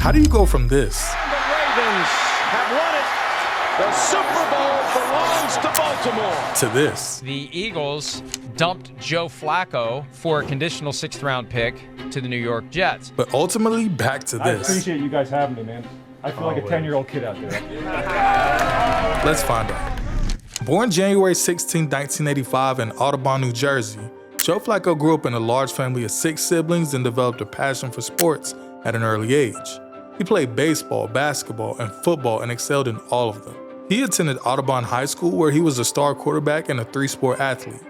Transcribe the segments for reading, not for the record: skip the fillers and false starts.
How do you go from this And the Ravens have won it. The Super Bowl belongs to Baltimore. to this? The Eagles dumped Joe Flacco for a conditional 6th-round pick to the New York Jets. But ultimately back to I this? appreciate you guys having me, man. I feel like a 10-year-old kid out there. Let's find out. Born January 16, 1985 in Audubon, New Jersey, Joe Flacco grew up in a large family of 6 siblings and developed a passion for sports at an early age. He played baseball, basketball, and football and excelled in all of them. He attended Audubon High School, where he was a star quarterback and a 3-sport athlete.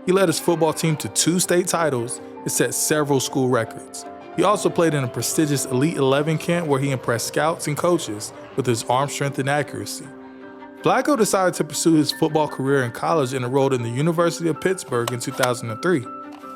He led his football team to 2 state titles and set several school records. He also played in a prestigious Elite 11 camp where he impressed scouts and coaches with his arm strength and accuracy. Flacco decided to pursue his football career in college and enrolled in the University of Pittsburgh in 2003.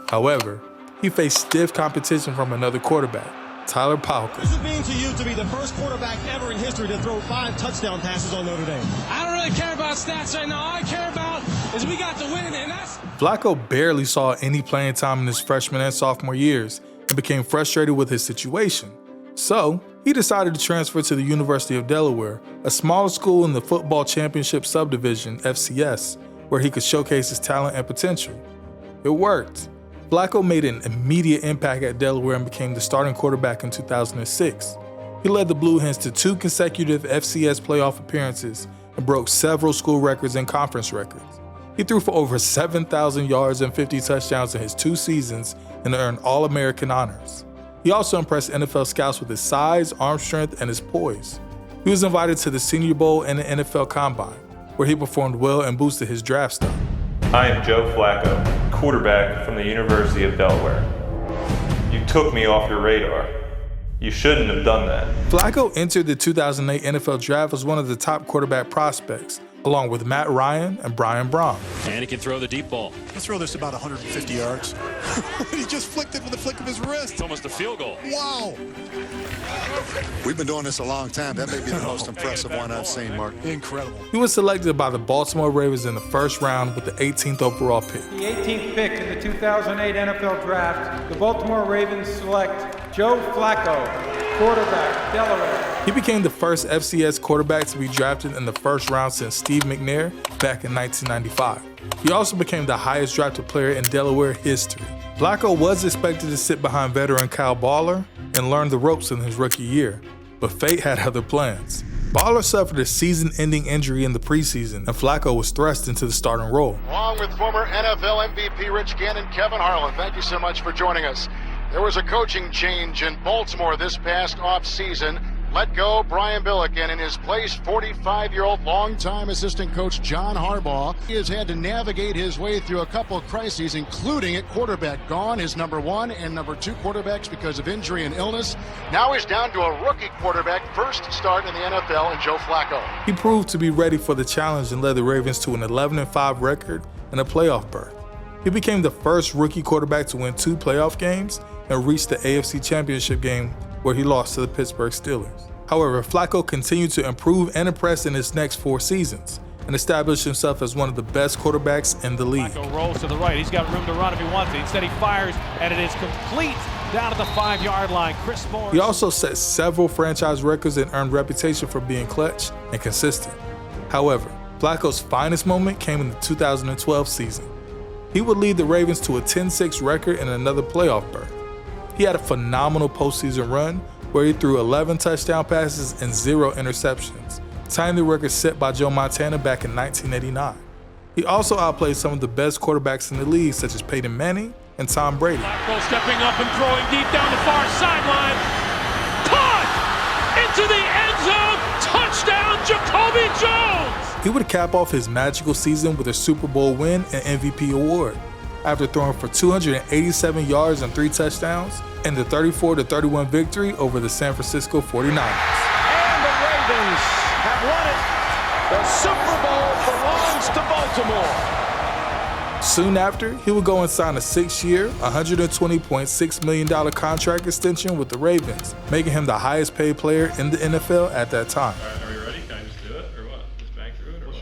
However, he faced stiff competition from another quarterback, Tyler Palka. What does it mean to you to be the first quarterback ever in history to throw 5 touchdown passes on Notre Dame? I don't really care about stats right now. All I care about is we got to win, and that's... Flacco barely saw any playing time in his freshman and sophomore years and became frustrated with his situation. So, he decided to transfer to the University of Delaware, a smaller school in the Football Championship Subdivision, FCS, where he could showcase his talent and potential. It worked. Flacco made an immediate impact at Delaware and became the starting quarterback in 2006. He led the Blue Hens to 2 consecutive FCS playoff appearances and broke several school records and conference records. He threw for over 7,000 yards and 50 touchdowns in his 2 seasons and earned All-American honors. He also impressed NFL scouts with his size, arm strength, and his poise. He was invited to the Senior Bowl and the NFL Combine, where he performed well and boosted his draft stock. I am Joe Flacco, quarterback from the University of Delaware. You took me off your radar. You shouldn't have done that. Flacco entered the 2008 NFL Draft as one of the top quarterback prospects, along with Matt Ryan and Brian Braun. And he can throw the deep ball. He'll throw this about 150 yards. He just flicked it with a flick of his wrist. It's almost a field goal. Wow. We've been doing this a long time. That may be the most impressive one I've seen, Mark. Incredible. He was selected by the Baltimore Ravens in the 1st round with the 18th overall pick. The 18th pick in the 2008 NFL Draft, the Baltimore Ravens select Joe Flacco, quarterback, Delaware. He became the first FCS quarterback to be drafted in the 1st round since Steve McNair back in 1995. He also became the highest drafted player in Delaware history. Flacco was expected to sit behind veteran Kyle Baller and learn the ropes in his rookie year, but fate had other plans. Baller suffered a season-ending injury in the preseason, and Flacco was thrust into the starting role. Along with former NFL MVP Rich Gannon, Kevin Harlan, thank you so much for joining us. There was a coaching change in Baltimore this past offseason. Let go Brian Billick, and in his place, 45-year-old longtime assistant coach John Harbaugh. He has had to navigate his way through a couple of crises, including at quarterback. Gone his number 1 and number 2 quarterbacks because of injury and illness. Now he's down to a rookie quarterback, first start in the NFL, and Joe Flacco. He proved to be ready for the challenge and led the Ravens to an 11-5 record and a playoff berth. He became the first rookie quarterback to win 2 playoff games and reach the AFC Championship game, where he lost to the Pittsburgh Steelers. However, Flacco continued to improve and impress in his next 4 seasons and established himself as one of the best quarterbacks in the league. Flacco rolls to the right. He's got room to run if he wants it. Instead, he fires, and it is complete down at the 5-yard line. Chris Moore. He also set several franchise records and earned reputation for being clutch and consistent. However, Flacco's finest moment came in the 2012 season. He would lead the Ravens to a 10-6 record and another playoff berth. He had a phenomenal postseason run where he threw 11 touchdown passes and 0 interceptions, tying the record set by Joe Montana back in 1989. He also outplayed some of the best quarterbacks in the league, such as Peyton Manning and Tom Brady. Flacco stepping up and throwing deep down the far sideline. Caught into the end zone. Touchdown, Jacoby Jones. He would cap off his magical season with a Super Bowl win and MVP award, after throwing for 287 yards and 3 touchdowns in the 34-31 victory over the San Francisco 49ers. And the Ravens have won it. The Super Bowl belongs to Baltimore. Soon after, he would go and sign a 6-year, $120.6 million contract extension with the Ravens, making him the highest paid player in the NFL at that time. All right, are we ready? Can I just do it, or what? Just bang through it, or what?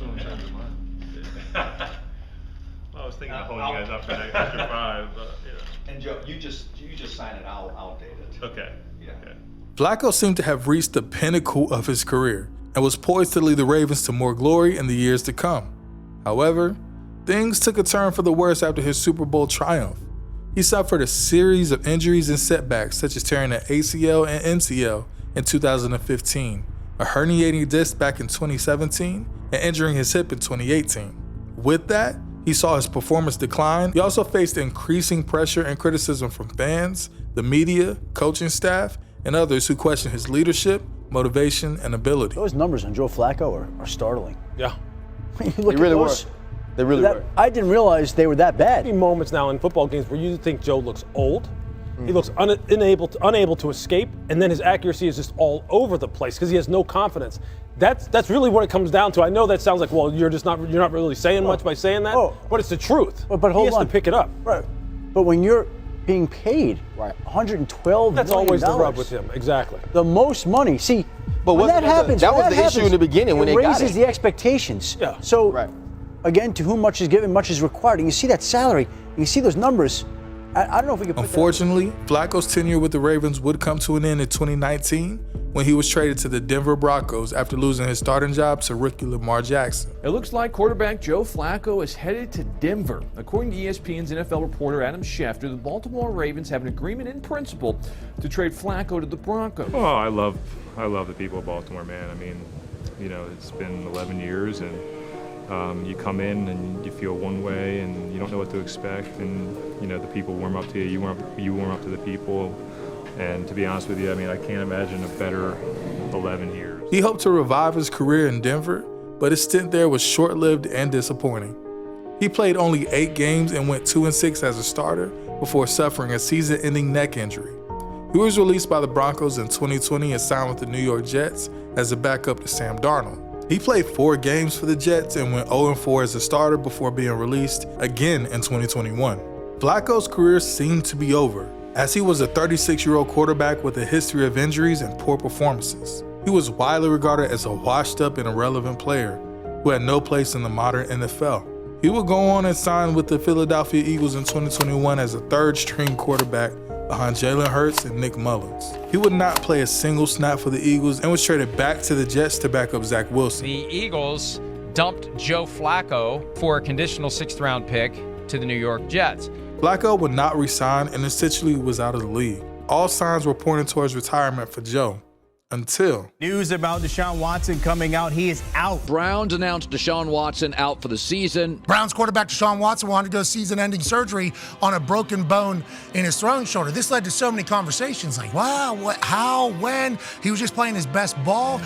Well, I was thinking of holding you guys up for an extra 5, but yeah. And Joe, you just sign it. I'll date it. Okay. Yeah. Okay. Flacco seemed to have reached the pinnacle of his career and was poised to lead the Ravens to more glory in the years to come. However, things took a turn for the worse after his Super Bowl triumph. He suffered a series of injuries and setbacks, such as tearing an ACL and MCL in 2015, a herniating disc back in 2017, and injuring his hip in 2018. With that, he saw his performance decline. He also faced increasing pressure and criticism from fans, the media, coaching staff, and others who questioned his leadership, motivation, and ability. Those numbers on Joe Flacco are startling. Yeah. They really were. They really were. I didn't realize they were that bad. There are moments now in football games where you think Joe looks old. He looks unable to escape, and then his accuracy is just all over the place because he has no confidence. That's really what it comes down to. I know that sounds like, well, you're not really saying much by saying that, but it's the truth. But hold on. He has to pick it up. Right. But when you're being paid $112 that's million, always the rub with him. Exactly. The most money. See, but when that happens, that was the issue in the beginning when they got it. It raises the expectations. Yeah. So, again, to whom much is given, much is required. And you see that salary, and you see those numbers. I don't know if we could put Unfortunately, Flacco's tenure with the Ravens would come to an end in 2019 when he was traded to the Denver Broncos after losing his starting job to rookie Lamar Jackson. It looks like quarterback Joe Flacco is headed to Denver. According to ESPN's NFL reporter Adam Schefter, the Baltimore Ravens have an agreement in principle to trade Flacco to the Broncos. Oh, I love the people of Baltimore, man. I mean, it's been 11 years, and you come in and you feel one way and you don't know what to expect, and the people warm up to you, you warm up to the people, and to be honest with you, I mean, I can't imagine a better 11 years. He hoped to revive his career in Denver, but his stint there was short-lived and disappointing. He played only 8 games and went 2-6 as a starter before suffering a season-ending neck injury. He was released by the Broncos in 2020 and signed with the New York Jets as a backup to Sam Darnold. He played 4 games for the Jets and went 0-4 as a starter before being released again in 2021. Flacco's career seemed to be over, as he was a 36-year-old quarterback with a history of injuries and poor performances. He was widely regarded as a washed-up and irrelevant player who had no place in the modern NFL. He would go on and sign with the Philadelphia Eagles in 2021 as a third-string quarterback behind Jalen Hurts and Nick Mullins. He would not play a single snap for the Eagles and was traded back to the Jets to back up Zach Wilson. The Eagles dumped Joe Flacco for a conditional 6th-round pick to the New York Jets. Flacco would not resign and essentially was out of the league. All signs were pointing towards retirement for Joe. Until news about Deshaun Watson coming out. He is out. Browns announced Deshaun Watson out for the season. Browns quarterback Deshaun Watson wanted to go season-ending surgery on a broken bone in his throwing shoulder. This led to so many conversations like, wow, what, how, when? He was just playing his best ball.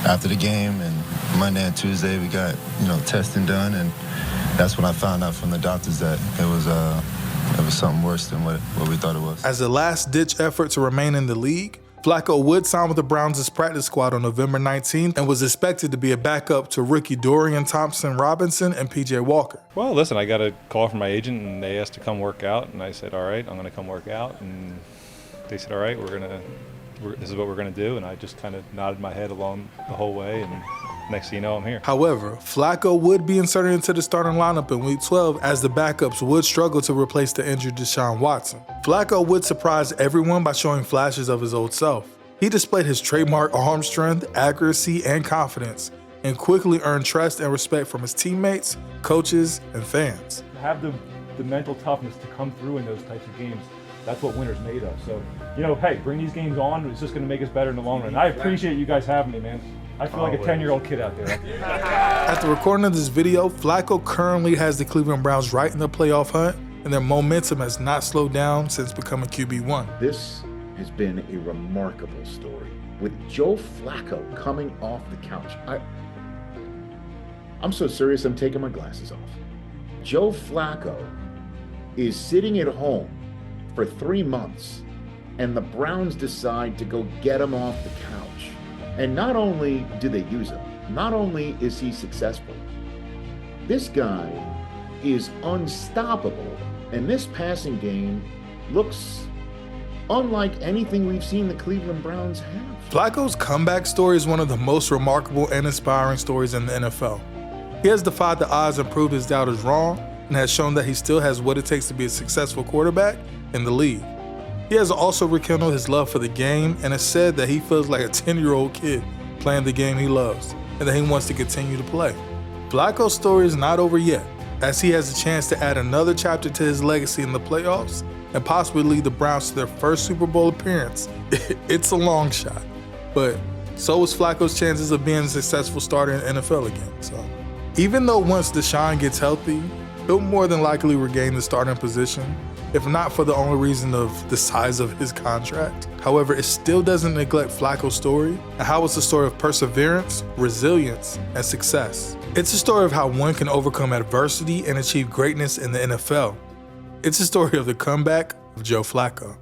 After the game and Monday and Tuesday, we got, testing done, and that's when I found out from the doctors that it was something worse than what we thought it was. As a last-ditch effort to remain in the league, Flacco would sign with the Browns' practice squad on November 19th and was expected to be a backup to rookie Dorian Thompson-Robinson and P.J. Walker. Well, listen, I got a call from my agent, and they asked to come work out, and I said, all right, I'm going to come work out, and they said, all right, this is what we're going to do, and I just kind of nodded my head along the whole way, and next thing you know, I'm here. However, Flacco would be inserted into the starting lineup in Week 12 as the backups would struggle to replace the injured Deshaun Watson. Flacco would surprise everyone by showing flashes of his old self. He displayed his trademark arm strength, accuracy, and confidence, and quickly earned trust and respect from his teammates, coaches, and fans. To have the mental toughness to come through in those types of games, that's what winners made of. So, hey, bring these games on. It's just going to make us better in the long run. I appreciate you guys having me, man. I feel like a 10-year-old kid out there. At the recording of this video, Flacco currently has the Cleveland Browns right in the playoff hunt, and their momentum has not slowed down since becoming QB1. This has been a remarkable story. With Joe Flacco coming off the couch, I'm so serious I'm taking my glasses off. Joe Flacco is sitting at home for 3 months, and the Browns decide to go get him off the couch. And not only do they use him, not only is he successful, this guy is unstoppable. And this passing game looks unlike anything we've seen the Cleveland Browns have. Flacco's comeback story is one of the most remarkable and inspiring stories in the NFL. He has defied the odds and proved his doubters wrong, and has shown that he still has what it takes to be a successful quarterback in the league. He has also rekindled his love for the game and has said that he feels like a 10-year-old kid playing the game he loves and that he wants to continue to play. Flacco's story is not over yet, as he has a chance to add another chapter to his legacy in the playoffs and possibly lead the Browns to their first Super Bowl appearance. It's a long shot, but so is Flacco's chances of being a successful starter in the NFL again. So, even though once Deshaun gets healthy, he'll more than likely regain the starting position, if not for the only reason of the size of his contract. However, it still doesn't neglect Flacco's story and how it's a story of perseverance, resilience, and success. It's a story of how one can overcome adversity and achieve greatness in the NFL. It's a story of the comeback of Joe Flacco.